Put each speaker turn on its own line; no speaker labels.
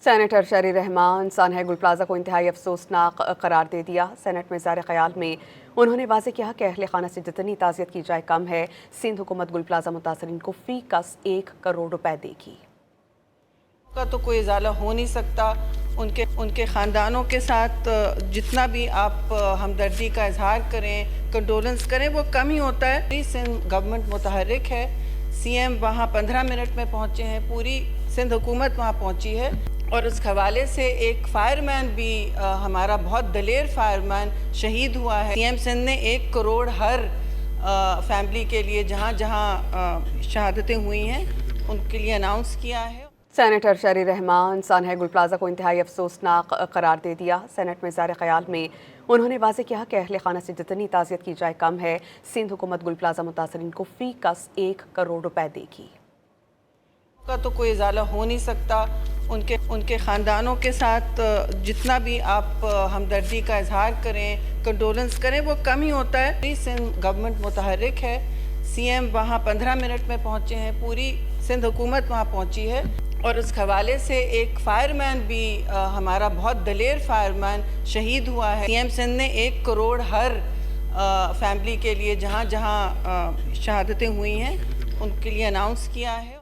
Senator شہری رحمان سانحہ گل plaza کو انتہائی افسوسناک قرار دے دیا۔ سینٹ میں زیر خیال میں انہوں نے واضح کیا کہ اہل خانہ سے جتنی تعزیت کی جائے کم ہے۔ سندھ حکومت گل پلازہ متاثرین کو فی کس 1 کروڑ روپے دے گی۔
کا تو کوئی ازالہ ہو نہیں سکتا۔ ان کے خاندانوں کے ساتھ جتنا بھی آپ ہمدردی کا اظہار کریں، کنڈولنس کریں، وہ کم ہی ہوتا ہے۔ سندھ گورنمنٹ متحرک ہے، سی ایم وہاں 15 منٹ میں پہنچے ہیں، پوری سندھ حکومت وہاں پہنچی ہے، اور اس حوالے سے ایک فائر مین بھی ہمارا بہت دلیر فائر مین شہید ہوا ہے۔ سی ایم سندھ نے 1 کروڑ ہر فیملی کے لیے جہاں جہاں شہادتیں ہوئی ہیں ان کے لیے اناؤنس کیا ہے۔
سینیٹر شہری رحمان سانحہ گل پلازہ کو انتہائی افسوسناک قرار دے دیا۔ سینٹ میں زیر خیال میں انہوں نے واضح کیا کہ اہل خانہ سے جتنی تعزیت کی جائے کم ہے۔ سندھ حکومت گل پلازہ متاثرین کو فی کس 1 کروڑ روپے دے گی۔
کا تو کوئی ازالہ ہو نہیں سکتا۔ ان کے خاندانوں کے ساتھ جتنا بھی آپ ہمدردی کا اظہار کریں، کنڈولنس کریں، وہ کم ہی ہوتا ہے۔ سندھ گورنمنٹ متحرک ہے، سی ایم وہاں 15 منٹ میں پہنچے ہیں، پوری سندھ حکومت وہاں پہنچی ہے، اور اس حوالے سے ایک فائر مین بھی ہمارا بہت دلیر فائر مین شہید ہوا ہے۔ سی ایم سندھ نے 1 کروڑ ہر فیملی کے لیے جہاں جہاں شہادتیں ہوئی ہیں ان کے لیے اناؤنس کیا ہے۔